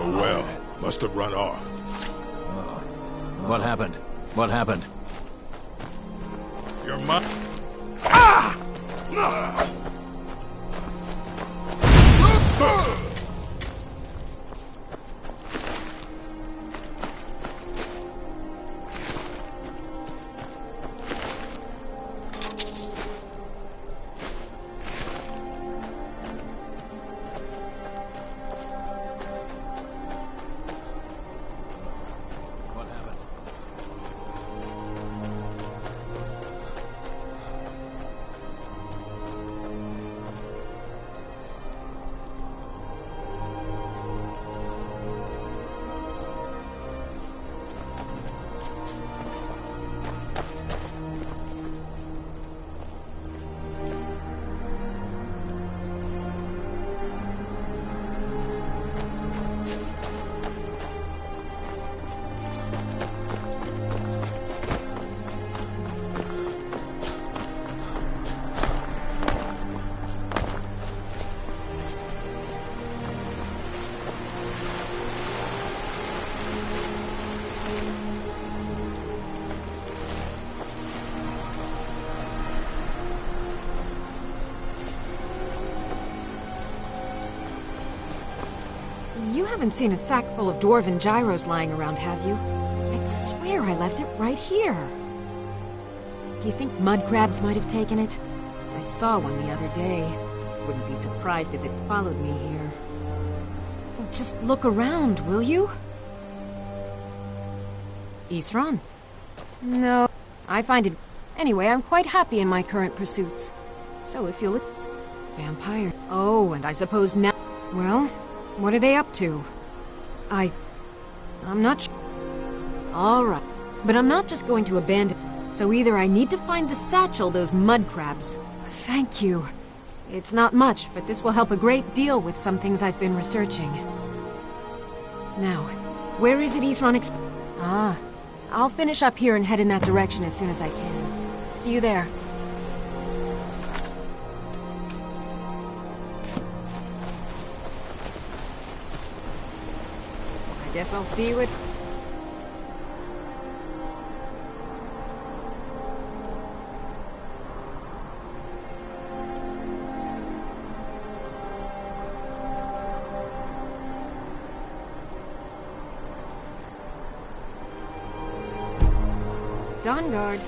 Oh well, must have run off. What happened? What happened? Your mom. You haven't seen a sack full of dwarven gyros lying around, have you? I'd swear I left it right here. Do you think mud crabs might have taken it? I saw one the other day. Wouldn't be surprised if it followed me here. Just look around, will you? Isran? No, I find it... Anyway, I'm quite happy in my current pursuits. So if you look... Vampire. Oh, and I suppose now... Well, what are they up to? I'm not sure. All right, but I'm not just going to abandon... So either I need to find the satchel those mud crabs... Thank you. It's not much, but this will help a great deal with some things I've been researching. Now, where is it Isran I'll finish up here and head in that direction as soon as I can. See you there. I guess I'll see you at... Dawnguard.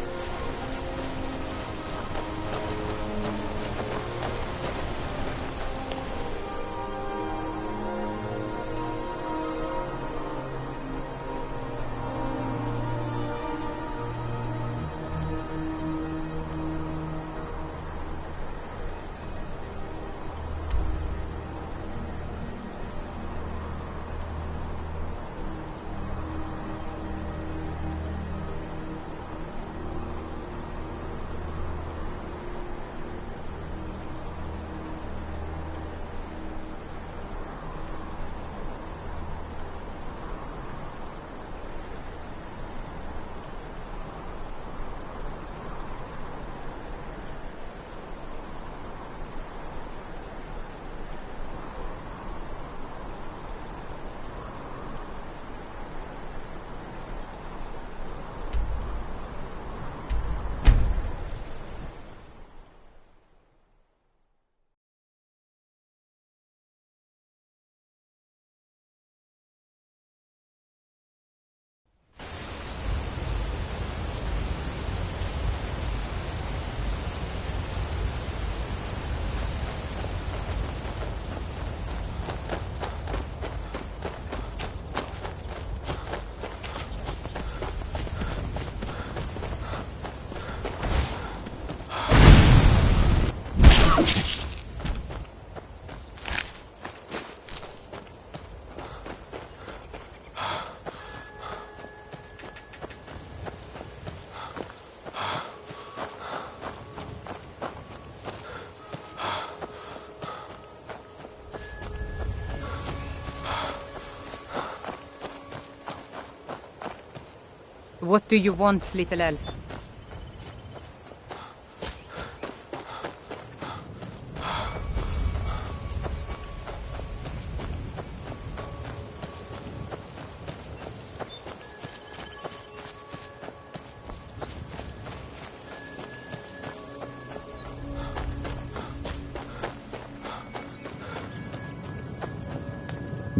What do you want, little elf?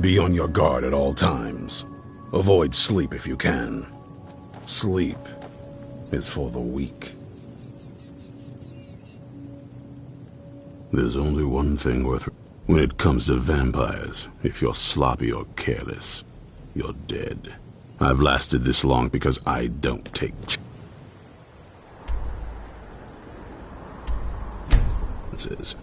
Be on your guard at all times. Avoid sleep if you can. Sleep is for the weak. There's only one thing worth... When it comes to vampires, if you're sloppy or careless, you're dead. I've lasted this long because I don't take chances.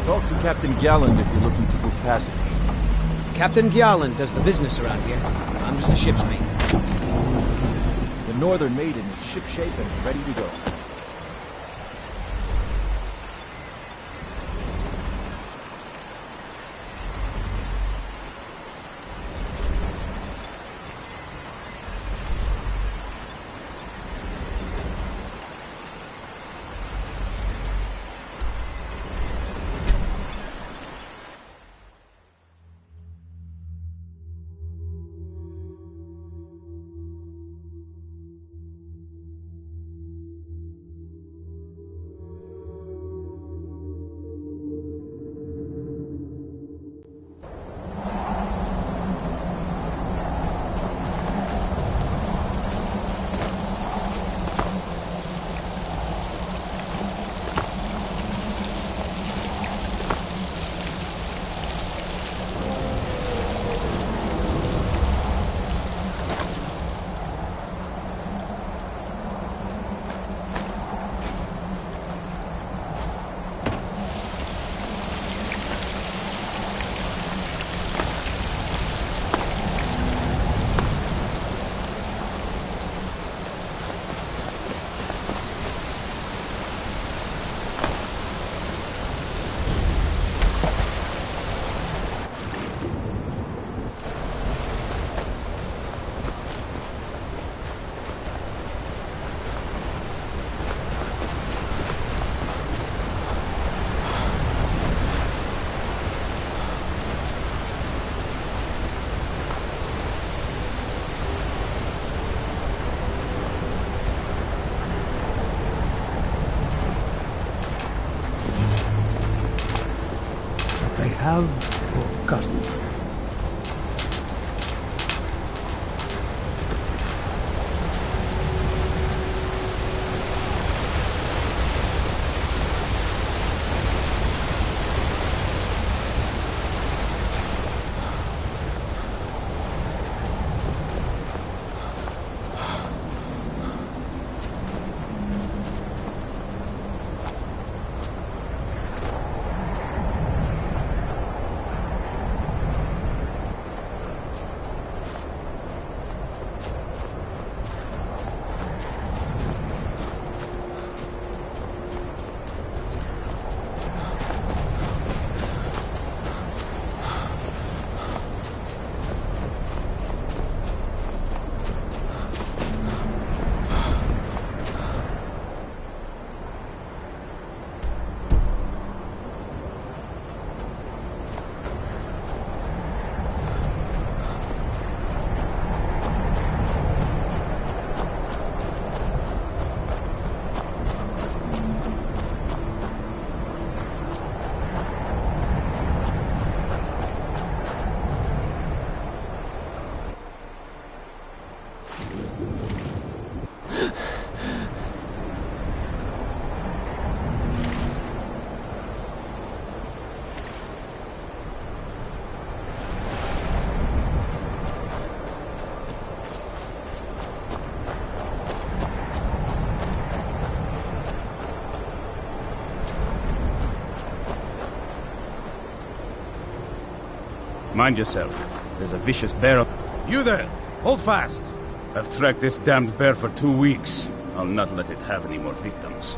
Talk to Captain Galland if you're looking to book passage. Captain Gjalland does the business around here. I'm just a ship's mate. The Northern Maiden is shipshape and ready to go. Have forgotten. Mind yourself. There's a vicious bear. You there! Hold fast! I've tracked this damned bear for 2 weeks. I'll not let it have any more victims.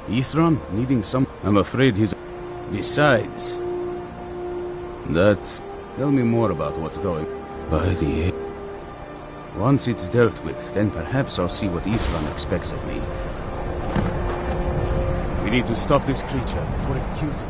Ithran needing some... I'm afraid he's... Besides... Tell me more about what's going... By the... Once it's dealt with, then perhaps I'll see what Ithran expects of me. We need to stop this creature before it kills it.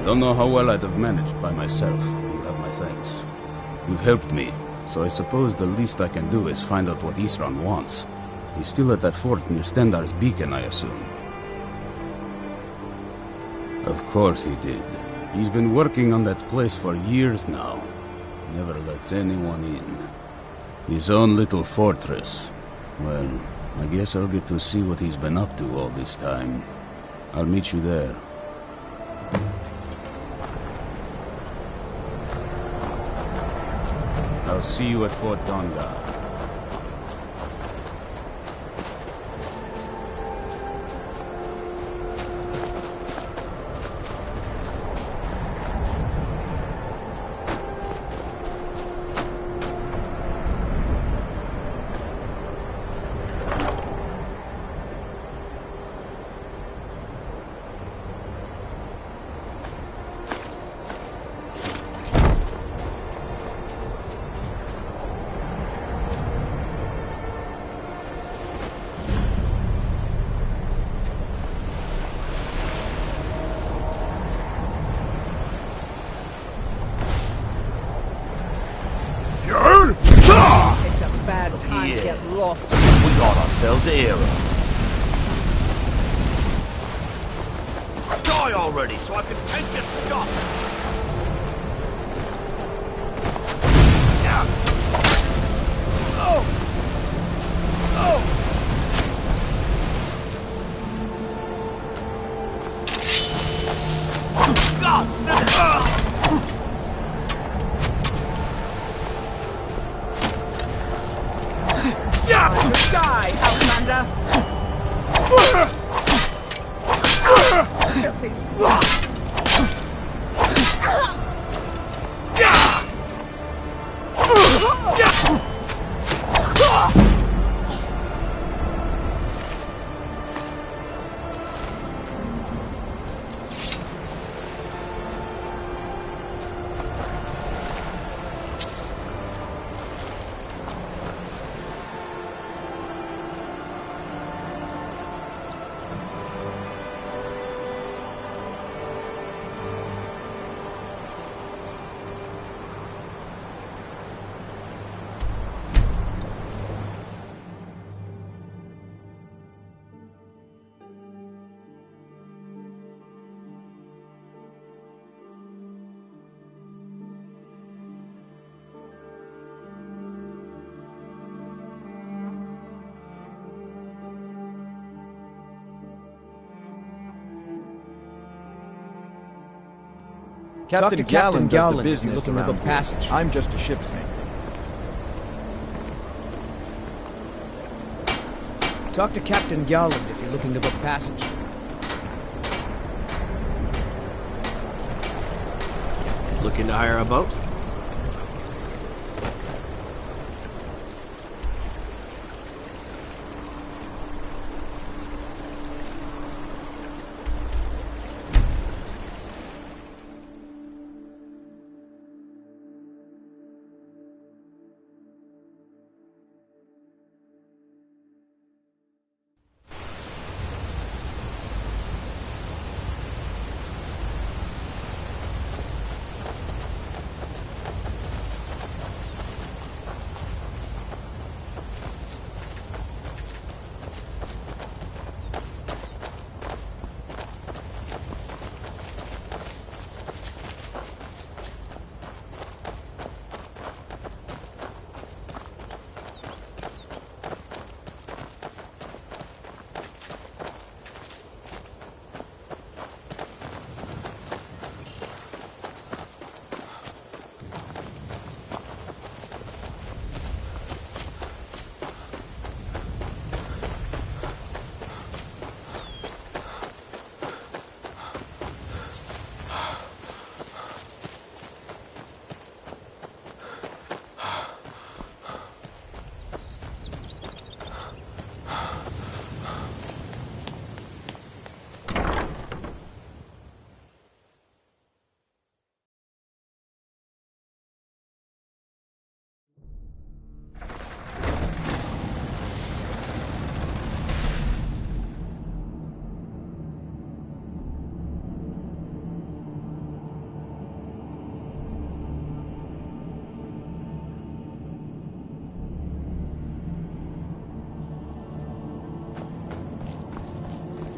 Don't know how well I'd have managed by myself. You have my thanks. You've helped me, so I suppose the least I can do is find out what Isran wants. He's still at that fort near Stendar's beacon, I assume. Of course he did. He's been working on that place for years now. Never lets anyone in. His own little fortress. Well, I guess I'll get to see what he's been up to all this time. I'll meet you there. I'll see you at Fort Donga. Get lost. We got ourselves a hero. Die already, so I can take your stuff. Yeah. Oh. Oh. God. Die, Outlander! Captain Gowland does the if business you're looking to around book here. passage. I'm just a ship's mate. Talk to Captain Gowland if you're looking to book passage. Looking to hire a boat?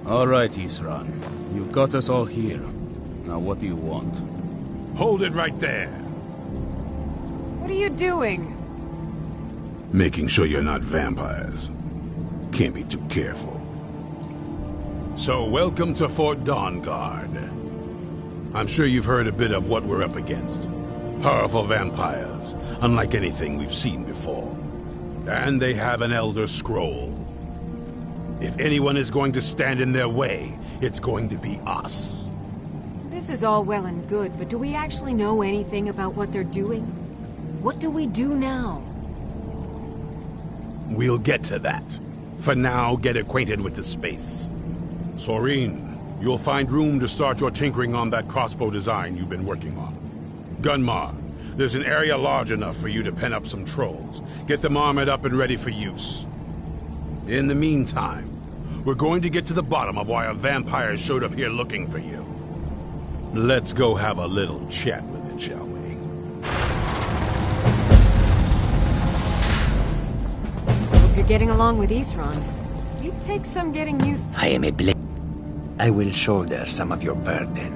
All right, Isran. You've got us all here. Now what do you want? Hold it right there. What are you doing? Making sure you're not vampires. Can't be too careful. So, welcome to Fort Dawnguard. I'm sure you've heard a bit of what we're up against. Powerful vampires, unlike anything we've seen before. And they have an Elder Scroll. If anyone is going to stand in their way, it's going to be us. This is all well and good, but do we actually know anything about what they're doing? What do we do now? We'll get to that. For now, get acquainted with the space. Soreen, you'll find room to start your tinkering on that crossbow design you've been working on. Gunmar, there's an area large enough for you to pen up some trolls. Get them armored up and ready for use. In the meantime, we're going to get to the bottom of why a vampire showed up here looking for you. Let's go have a little chat with it, shall we? Hope you're getting along with Isran. You take some getting used to. I am a blade. I will shoulder some of your burden.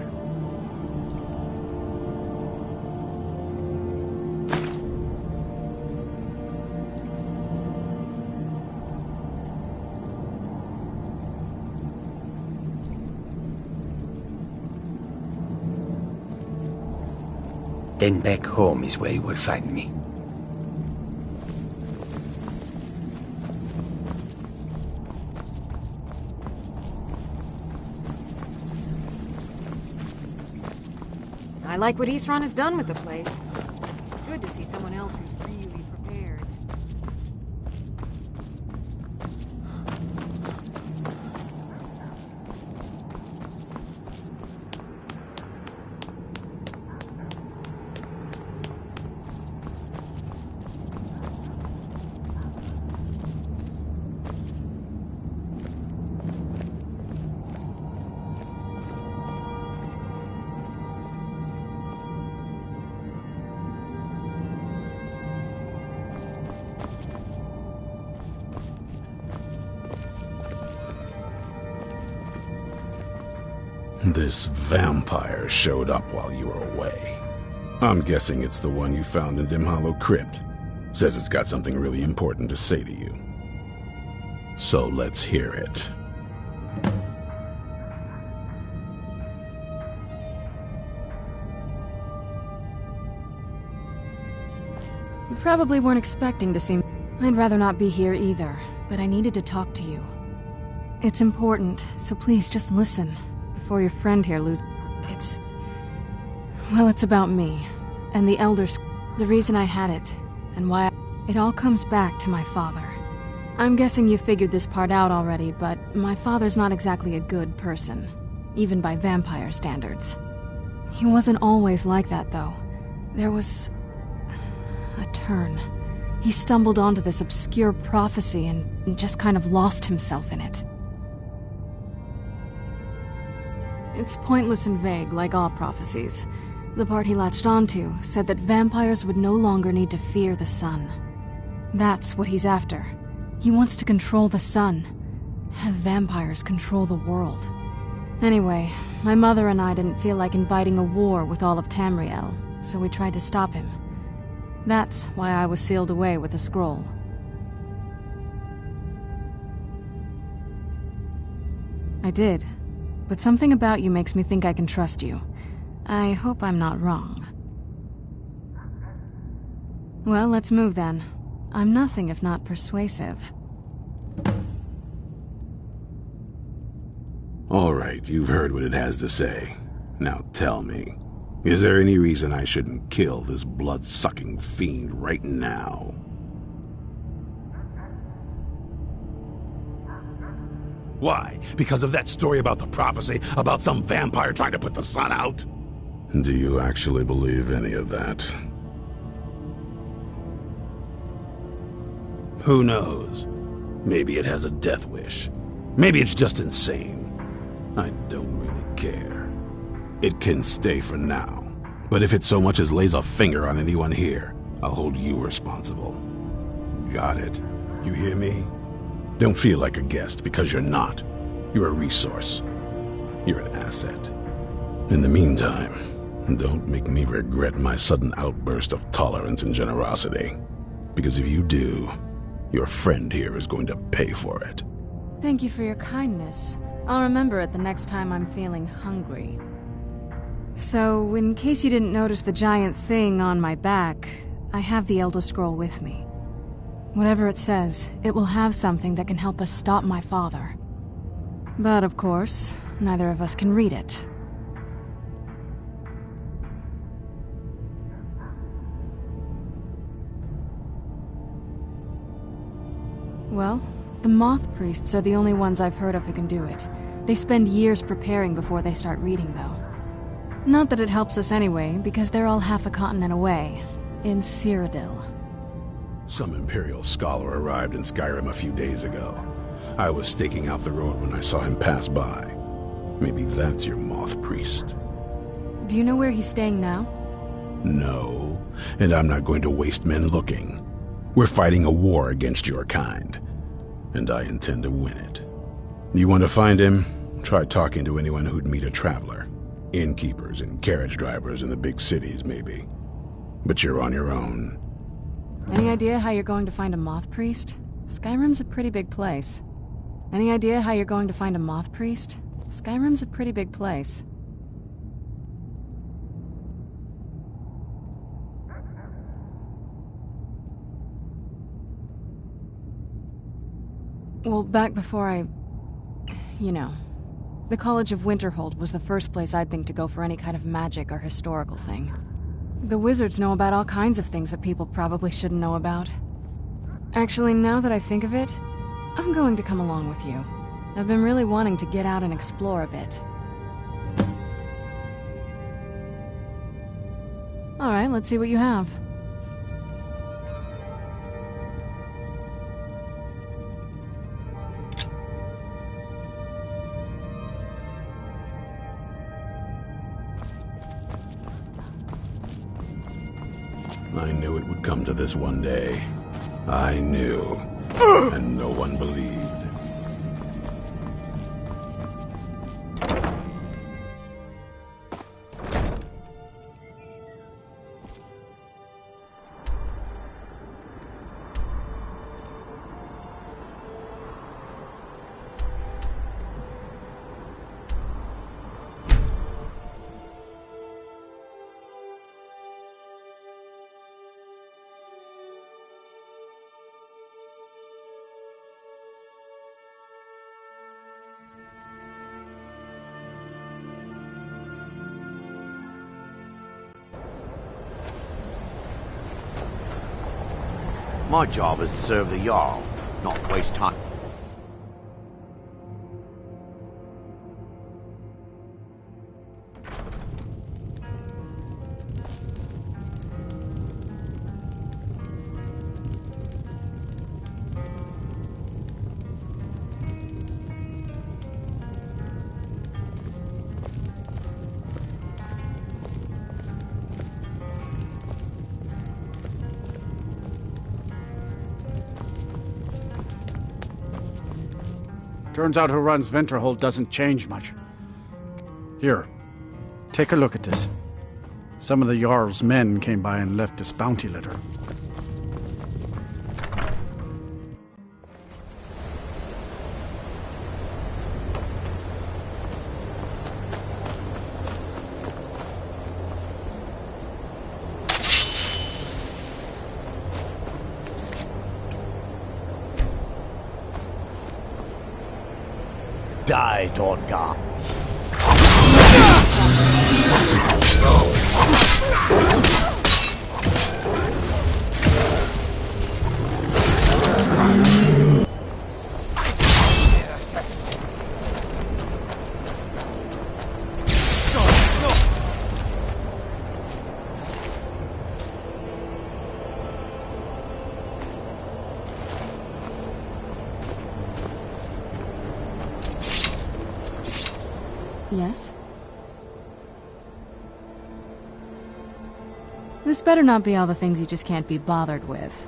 Then back home is where you will find me. I like what Isran has done with the place. It's good to see someone else who's really prepared. This vampire showed up while you were away. I'm guessing it's the one you found in Dim Hollow Crypt. Says it's got something really important to say to you. So let's hear it. You probably weren't expecting to see me. I'd rather not be here either, but I needed to talk to you. It's important, so please just listen. Before your friend here loses... It's about me, and the Elders. The reason I had it, and why it all comes back to my father. I'm guessing you figured this part out already, but my father's not exactly a good person, even by vampire standards. He wasn't always like that, though. There was... a turn. He stumbled onto this obscure prophecy and just kind of lost himself in it. It's pointless and vague, like all prophecies. The part he latched onto said that vampires would no longer need to fear the sun. That's what he's after. He wants to control the sun. Have vampires control the world. Anyway, my mother and I didn't feel like inviting a war with all of Tamriel, so we tried to stop him. That's why I was sealed away with the scroll. I did. But something about you makes me think I can trust you. I hope I'm not wrong. Well, let's move then. I'm nothing if not persuasive. All right, you've heard what it has to say. Now tell me, is there any reason I shouldn't kill this blood-sucking fiend right now? Why? Because of that story about the prophecy, about some vampire trying to put the sun out? Do you actually believe any of that? Who knows? Maybe it has a death wish. Maybe it's just insane. I don't really care. It can stay for now. But if it so much as lays a finger on anyone here, I'll hold you responsible. Got it? You hear me? Don't feel like a guest, because you're not. You're a resource. You're an asset. In the meantime, don't make me regret my sudden outburst of tolerance and generosity. Because if you do, your friend here is going to pay for it. Thank you for your kindness. I'll remember it the next time I'm feeling hungry. So, in case you didn't notice the giant thing on my back, I have the Elder Scroll with me. Whatever it says, it will have something that can help us stop my father. But of course, neither of us can read it. Well, the Moth Priests are the only ones I've heard of who can do it. They spend years preparing before they start reading, though. Not that it helps us anyway, because they're all half a continent away, in Cyrodiil. Some Imperial scholar arrived in Skyrim a few days ago. I was staking out the road when I saw him pass by. Maybe that's your Moth Priest. Do you know where he's staying now? No, and I'm not going to waste men looking. We're fighting a war against your kind, and I intend to win it. You want to find him? Try talking to anyone who'd meet a traveler. Innkeepers and carriage drivers in the big cities, maybe. But you're on your own. Any idea how you're going to find a Moth Priest? Skyrim's a pretty big place. Any idea how you're going to find a Moth Priest? Skyrim's a pretty big place. Well, back before the College of Winterhold was the first place I'd think to go for any kind of magic or historical thing. The wizards know about all kinds of things that people probably shouldn't know about. Actually, now that I think of it, I'm going to come along with you. I've been really wanting to get out and explore a bit. Alright, let's see what you have. I knew it would come to this one day. I knew. And no one believed. My job is to serve the Jarl, not waste time. Turns out who runs Winterhold doesn't change much. Here, take a look at this. Some of the Jarl's men came by and left this bounty letter. Die, Dorngar. Yes? This better not be all the things you just can't be bothered with.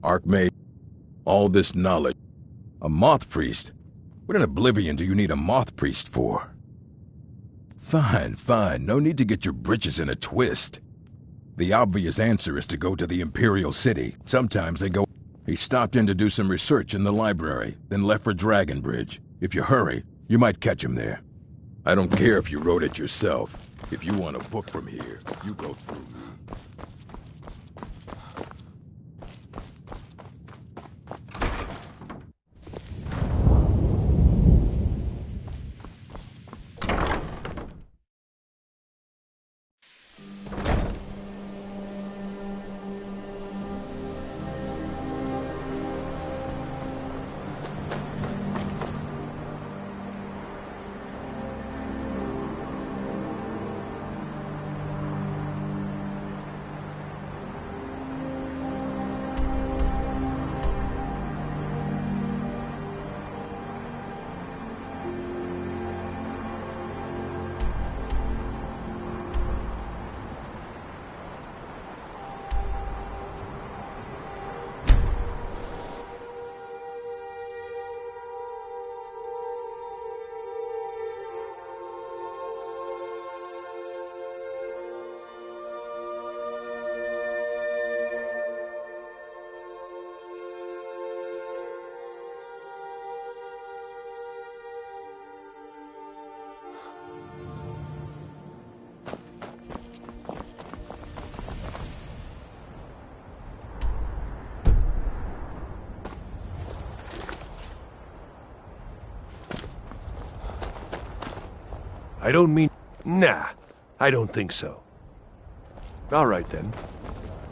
Archmage, all this knowledge. A moth priest? What in oblivion do you need a moth priest for? Fine, fine. No need to get your britches in a twist. The obvious answer is to go to the Imperial City. Sometimes they go... He stopped in to do some research in the library, then left for Dragonbridge. If you hurry, you might catch him there. I don't care if you wrote it yourself. If you want a book from here, you go through me. I don't mean... Nah, I don't think so. All right, then.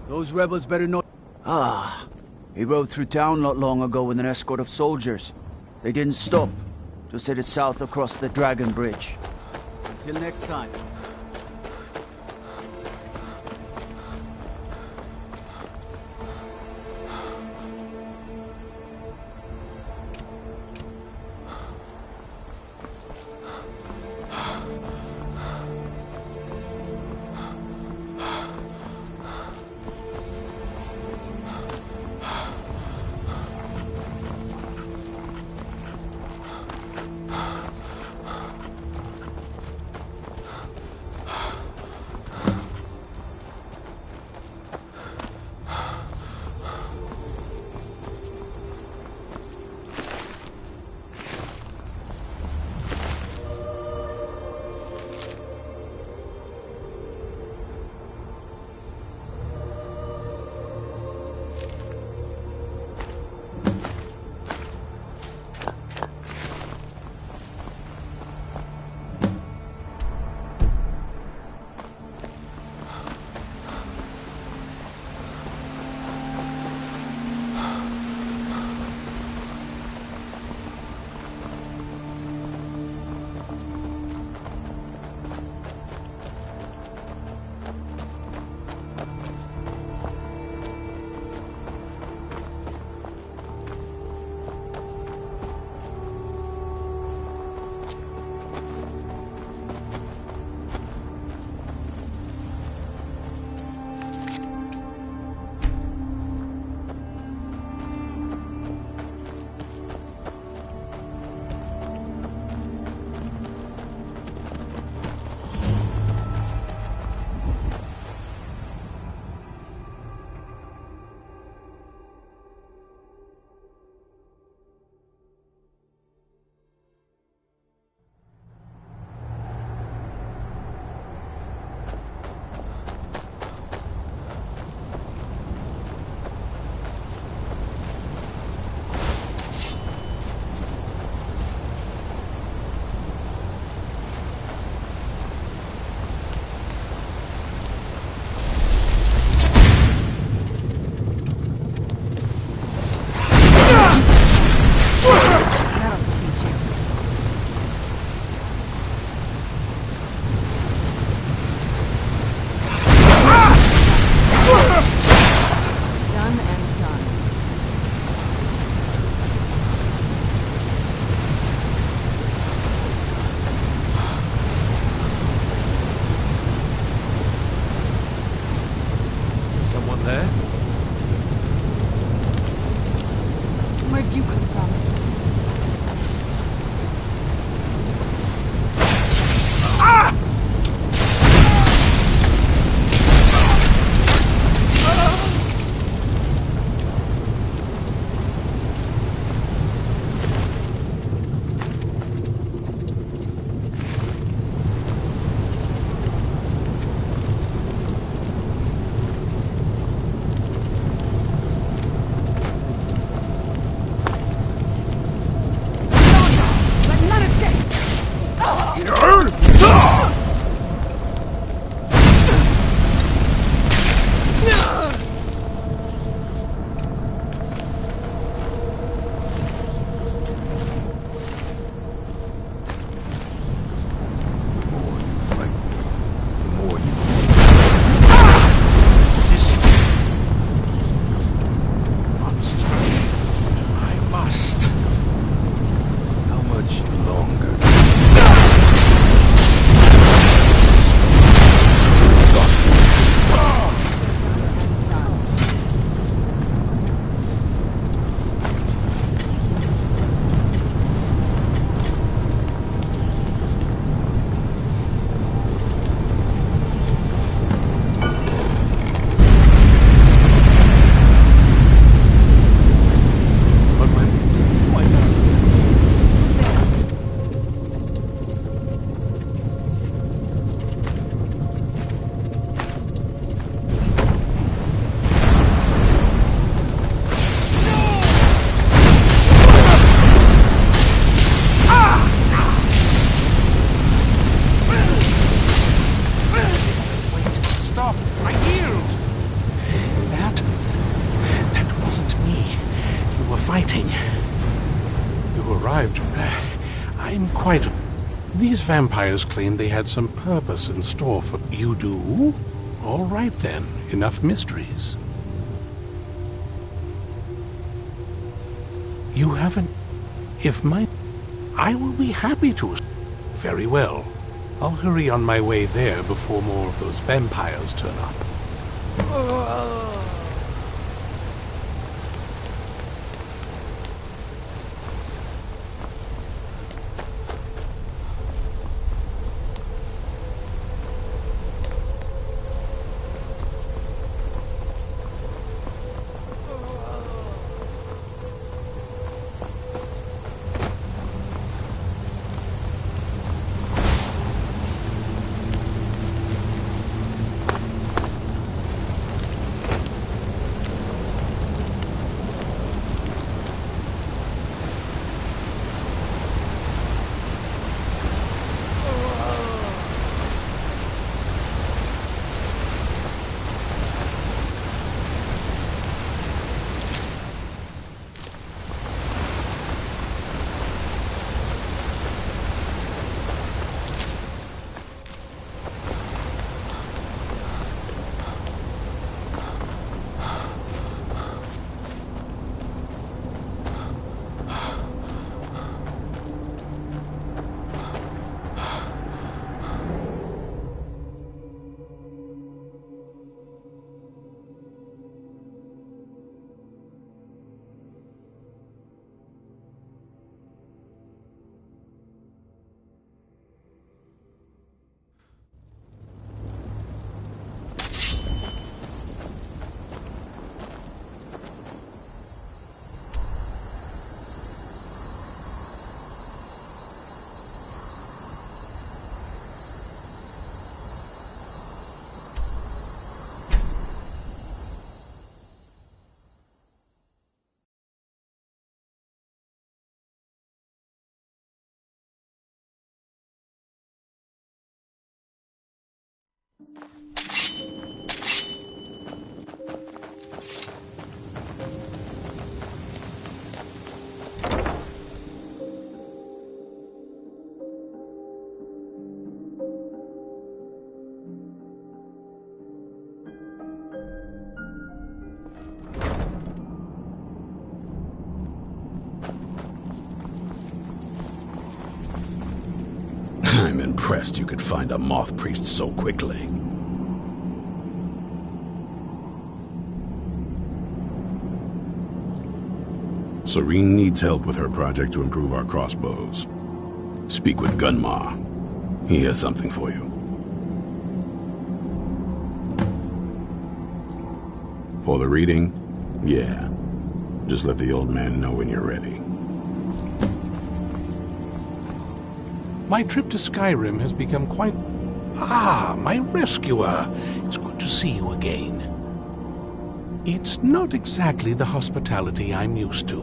Those rebels better know... Ah, he rode through town not long ago with an escort of soldiers. They didn't stop, just headed south across the Dragon Bridge. Until next time. did you come from? These vampires claimed they had some purpose in store for you. Do? All right then. Enough mysteries. You haven't... If my... I will be happy to. Very well. I'll hurry on my way there before more of those vampires turn up. I'm impressed you could find a moth priest so quickly. Serene needs help with her project to improve our crossbows. Speak with Gunmar. He has something for you. For the reading? Yeah. Just let the old man know when you're ready. My trip to Skyrim has become quite... Ah, my rescuer! It's good to see you again. It's not exactly the hospitality I'm used to,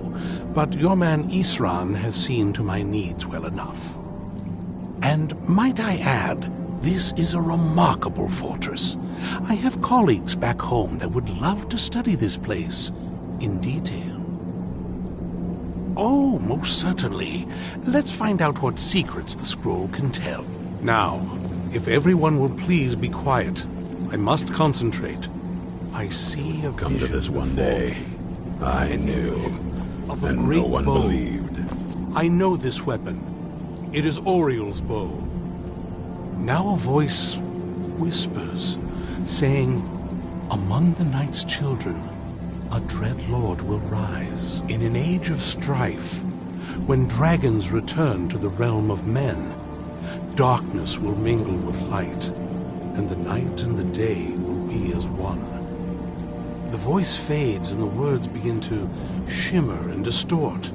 but your man Isran has seen to my needs well enough. And might I add, this is a remarkable fortress. I have colleagues back home that would love to study this place in detail. Oh, most certainly. Let's find out what secrets the scroll can tell. Now, if everyone will please be quiet, I must concentrate. I see a Come to this one day. I knew, and no one believed. I know this weapon. It is Oriel's bow. Now a voice whispers, saying, among the night's children, a dread lord will rise. In an age of strife, when dragons return to the realm of men, darkness will mingle with light, and the night and the day will be as one. The voice fades and the words begin to shimmer and distort.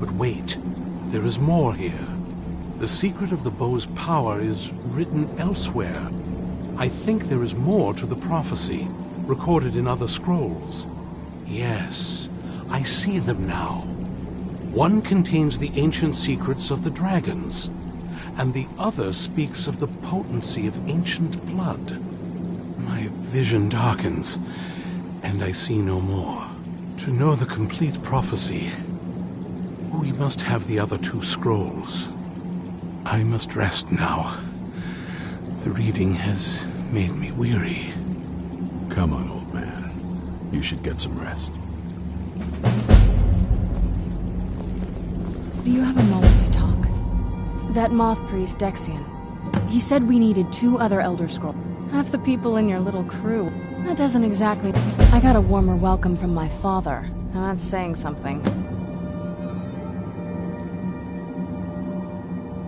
But wait, there is more here. The secret of the bow's power is written elsewhere. I think there is more to the prophecy, recorded in other scrolls. Yes, I see them now. One contains the ancient secrets of the dragons, and the other speaks of the potency of ancient blood. My vision darkens, and I see no more. To know the complete prophecy, we must have the other two scrolls. I must rest now. The reading has made me weary. Come on, old man. You should get some rest. Do you have a moment to talk? That moth priest, Dexian. He said we needed 2 other Elder Scrolls. Half the people in your little crew. That doesn't exactly... I got a warmer welcome from my father, and that's saying something.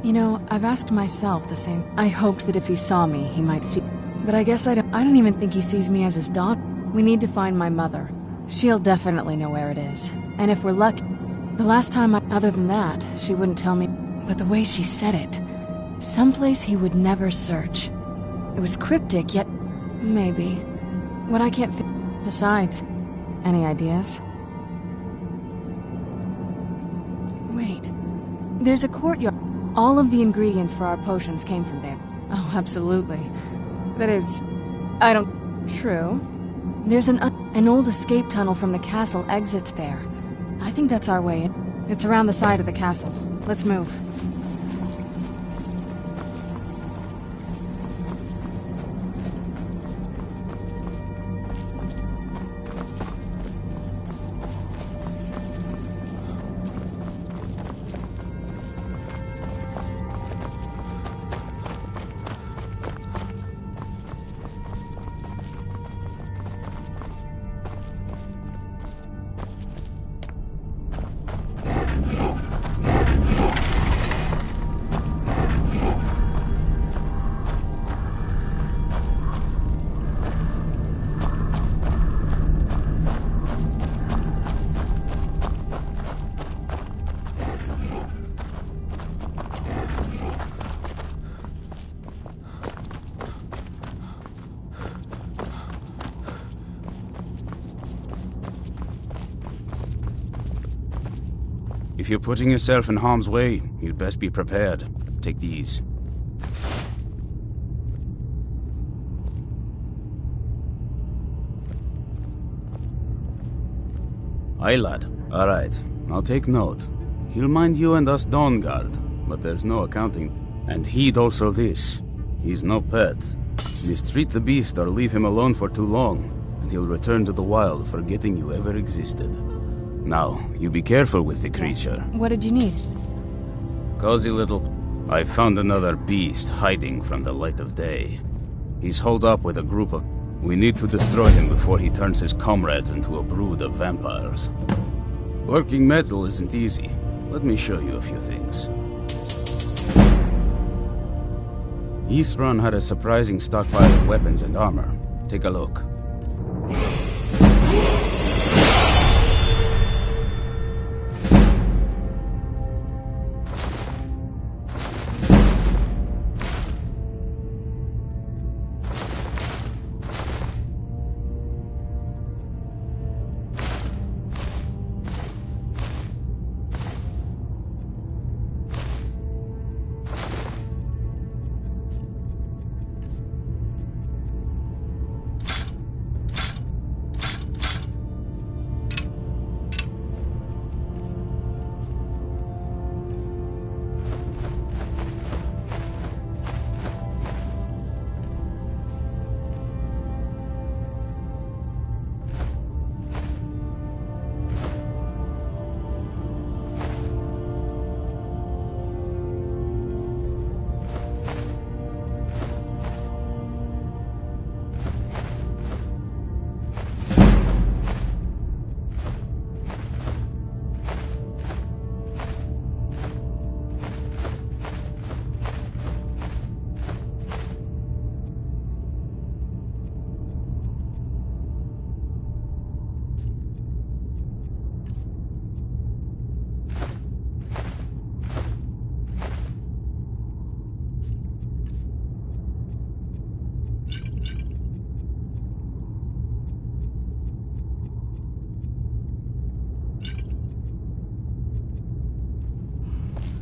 You know, I've asked myself the same. I hoped that if he saw me, he might feel... But I guess I don't even think he sees me as his daughter. We need to find my mother. She'll definitely know where it is. And if we're lucky... The last time other than that, she wouldn't tell me. But the way she said it... Someplace he would never search. It was cryptic, yet... Maybe. What I can't Besides, any ideas? Wait. There's a courtyard. All of the ingredients for our potions came from there. Oh, absolutely. That is... I don't... True. There's an old escape tunnel from the castle exits there. I think that's our way in. It's around the side of the castle. Let's move. If you're putting yourself in harm's way, you'd best be prepared. Take these. Aye, lad. Alright, I'll take note. He'll mind you and us Dawnguard, but there's no accounting. And heed also this. He's no pet. Mistreat the beast or leave him alone for too long, and he'll return to the wild, forgetting you ever existed. Now, you be careful with the creature. What did you need? Cozy little... I found another beast hiding from the light of day. He's holed up with a group of... We need to destroy him before he turns his comrades into a brood of vampires. Working metal isn't easy. Let me show you a few things. Isran had a surprising stockpile of weapons and armor. Take a look.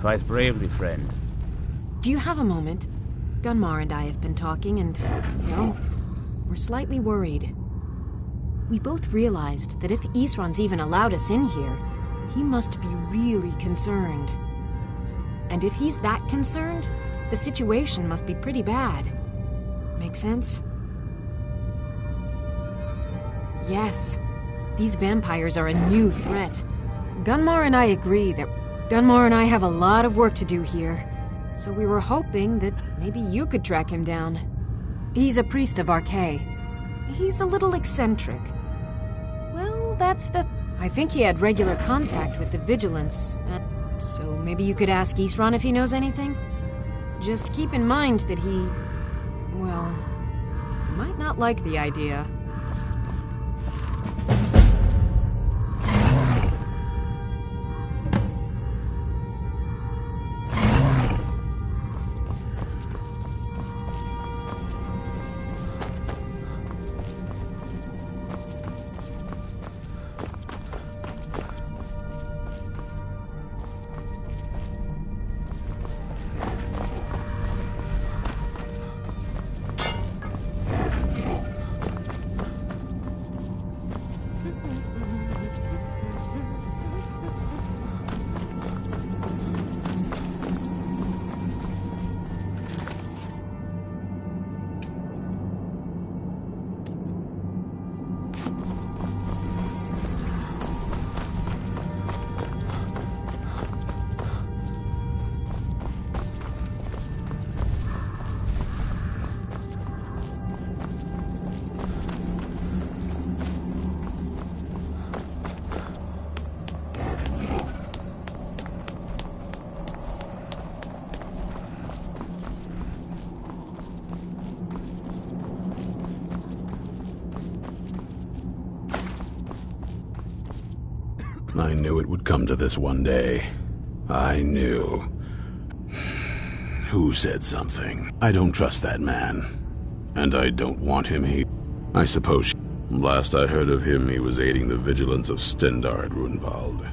Fight bravely, friend. Do you have a moment? Gunmar and I have been talking and, we're slightly worried. We both realized that if Isran's even allowed us in here, he must be really concerned. And if he's that concerned, the situation must be pretty bad. Make sense? Yes. These vampires are a new threat. Gunmar and I agree that Gunmar and I have a lot of work to do here, so we were hoping that maybe you could track him down. He's a priest of Arcay. He's a little eccentric. Well, I think he had regular contact with the Vigilance, so maybe you could ask Isran if he knows anything? Just keep in mind that he might not like the idea. I knew it would come to this one day. I knew. Who said something? I don't trust that man. And I don't want him here. I suppose. Last I heard of him, he was aiding the vigilance of Stendarr at Runvald.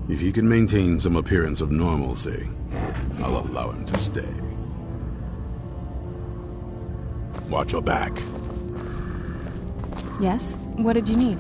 If he can maintain some appearance of normalcy, I'll allow him to stay. Watch your back. Yes? What did you need?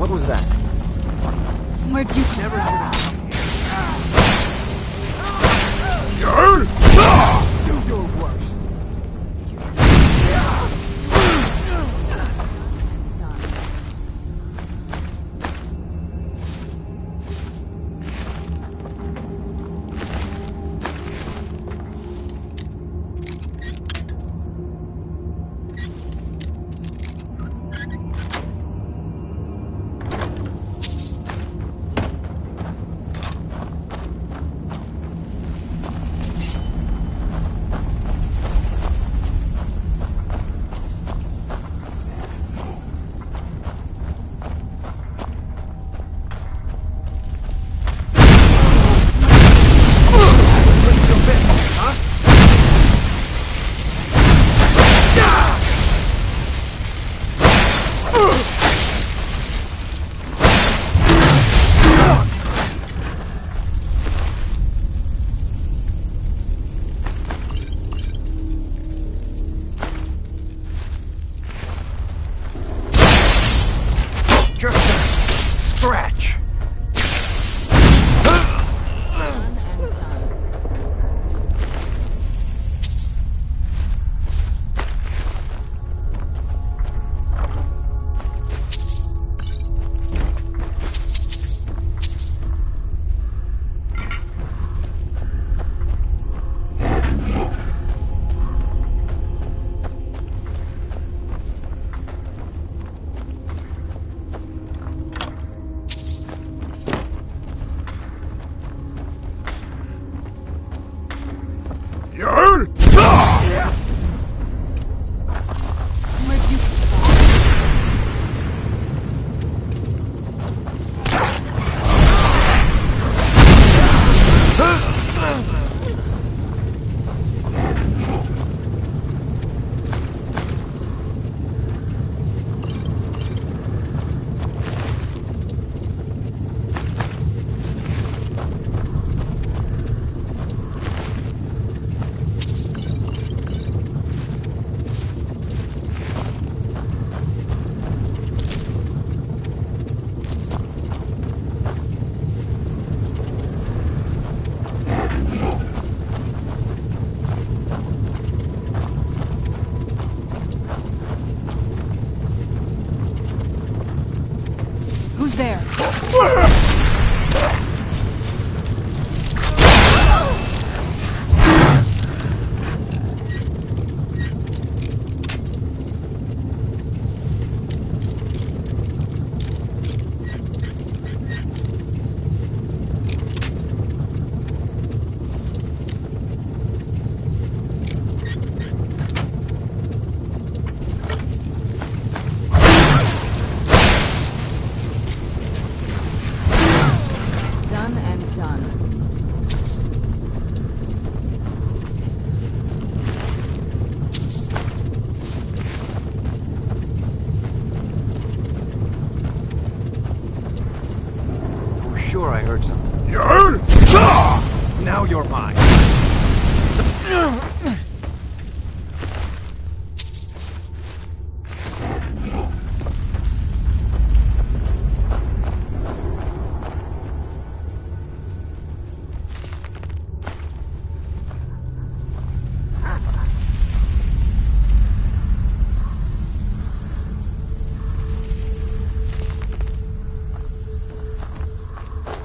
What was that? Where'd you never Do your worst. Who's there? Done and done. For sure I heard something. Now you're mine.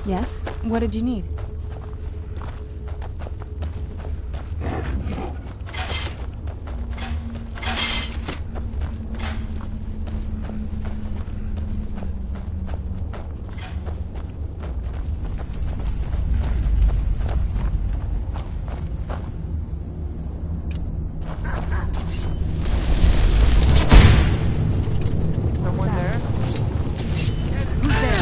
Yes? What did you need? Someone there? Who's there?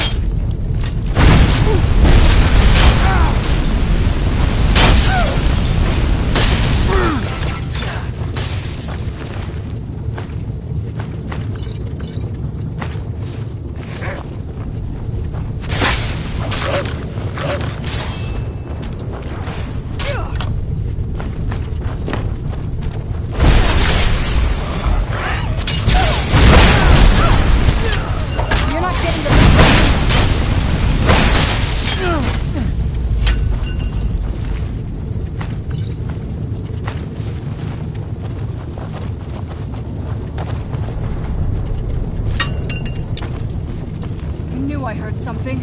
I heard something.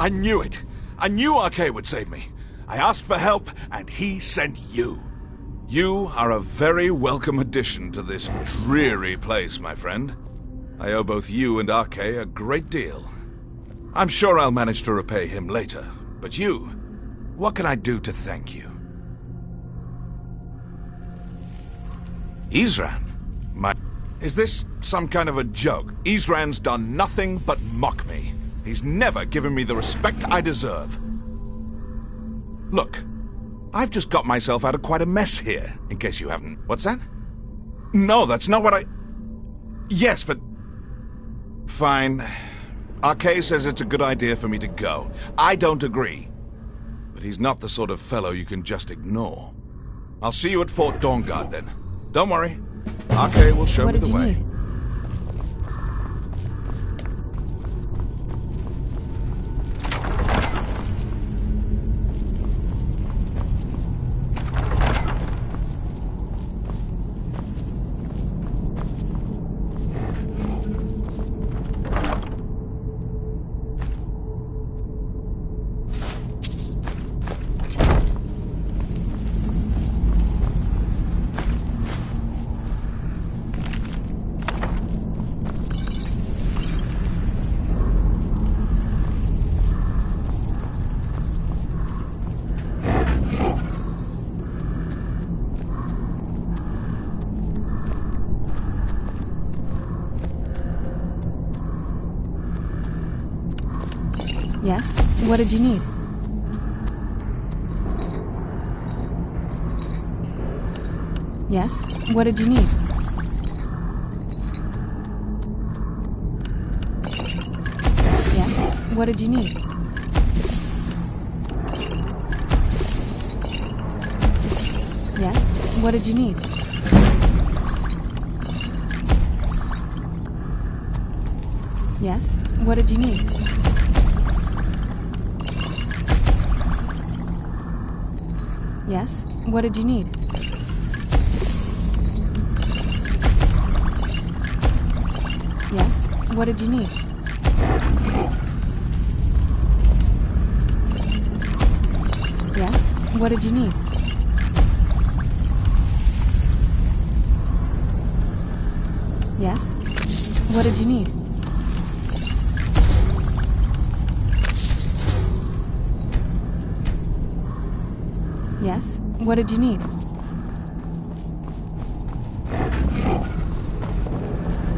I knew it. I knew Arcade would save me. I asked for help, and he sent you. You are a very welcome addition to this dreary place, my friend. I owe both you and Arcade a great deal. I'm sure I'll manage to repay him later. But you, what can I do to thank you? Isran? Is this some kind of a joke? Isran's done nothing but mock me. He's never given me the respect I deserve. Look, I've just got myself out of quite a mess here, in case you haven't... What's that? No, that's not what I... Yes, but... Fine. Arcade says it's a good idea for me to go. I don't agree. But he's not the sort of fellow you can just ignore. I'll see you at Fort Dawnguard, then. Don't worry. Arcade will show me the way. Need? Yes? What did you need? Yes? What did you need? Yes? What did you need? Yes? What did you need? Yes? What did you need? Yes? What did you need? Yes? What did you need? Yes? What did you need? Yes? What did you need? Yes? What did you need?